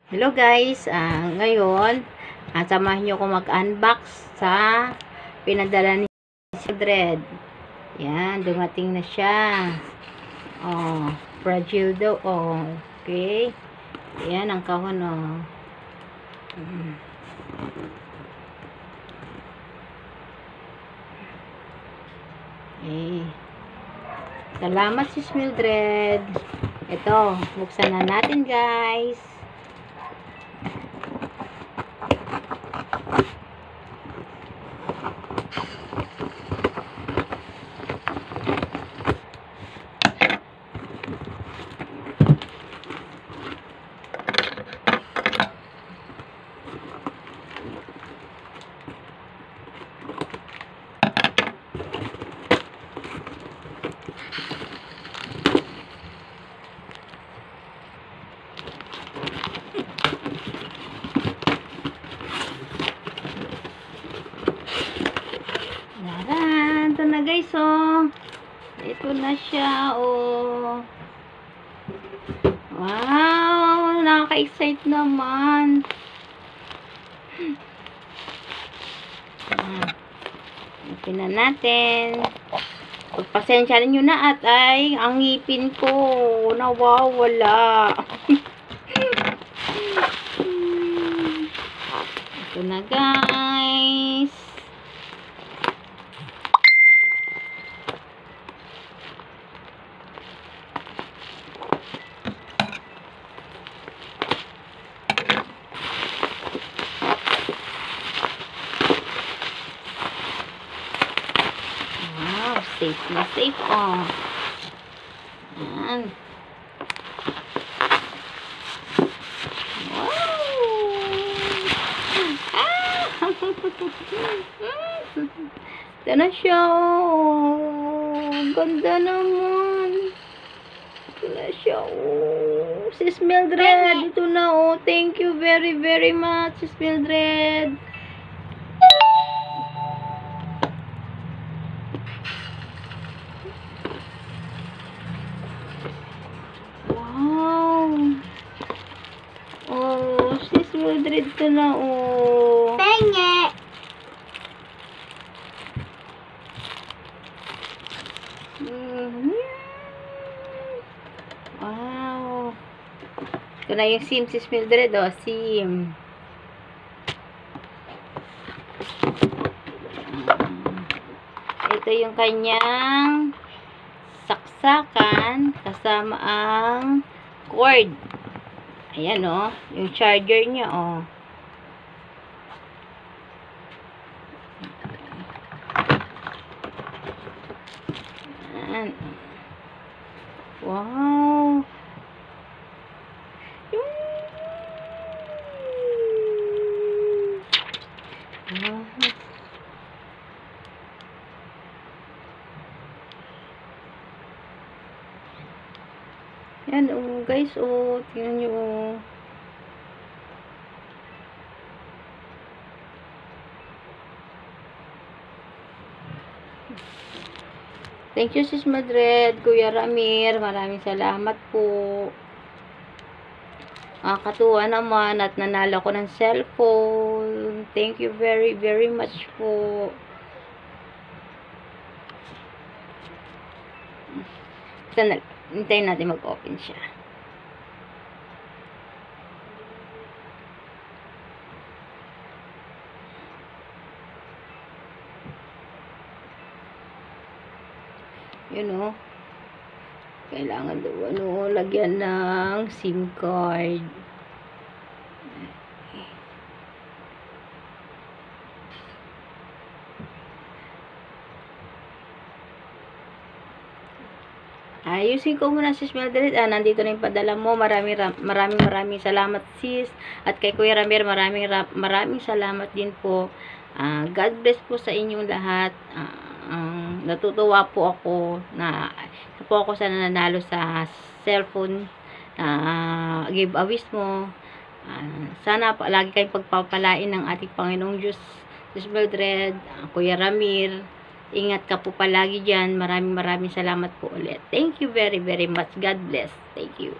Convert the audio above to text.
Hello guys, ngayon samahan nyo ko mag-unbox sa pinadala ni Mildred. Yan, dumating na siya. Oh, fragile daw. Oh, okay. Yan ang kahon. Oh. Okay. Salamat sis Mildred. Ito, buksan na natin guys. Ito na guys, oh. Ito na siya, oh. Wow, nakaka-excite naman. Open na natin. Pagpasensya nyo na at ay ang ngipin ko nawawala. Ito na guys. Safe na safe, oh. Ayan. Wow! Ito na siya, oh. Ganda naman. Ito na siya, oh. Sis Mildred, ito na, oh. Thank you very, very much, Sis Mildred. Oh, sis Mildred ka na, oh. Penge! Wow. Ito na yung SIM, sis Mildred, oh. SIM. Ito yung kanyang saksakan kasama ang cord. Ayan, oh. Yung charger niya, oh. Ayan. Wow. Yan, oh, guys, oh, tingnan nyo, oh. Thank you, Sis Madred, Kuya Ramir, maraming salamat po. Katuwa naman at nanalo ko ng cellphone. Thank you very, very much po. Sana, hintayin natin mag-open siya. Yun, oh. Kailangan daw, ano, lagyan ng SIM card. Ayusin ko muna, sis Mildred. Nandito na yung padala mo. Maraming salamat, sis. At kay Kuya Ramir, maraming salamat din po. God bless po sa inyong lahat. Natutuwa po ako na sa nananalo sa cellphone giveaways mo. Sana lagi kayong pagpapalain ng ating Panginoong Diyos, Sis Mildred, Kuya Ramir. Ingat ka po palagi dyan. Maraming salamat po ulit. Thank you very, very much. God bless. Thank you.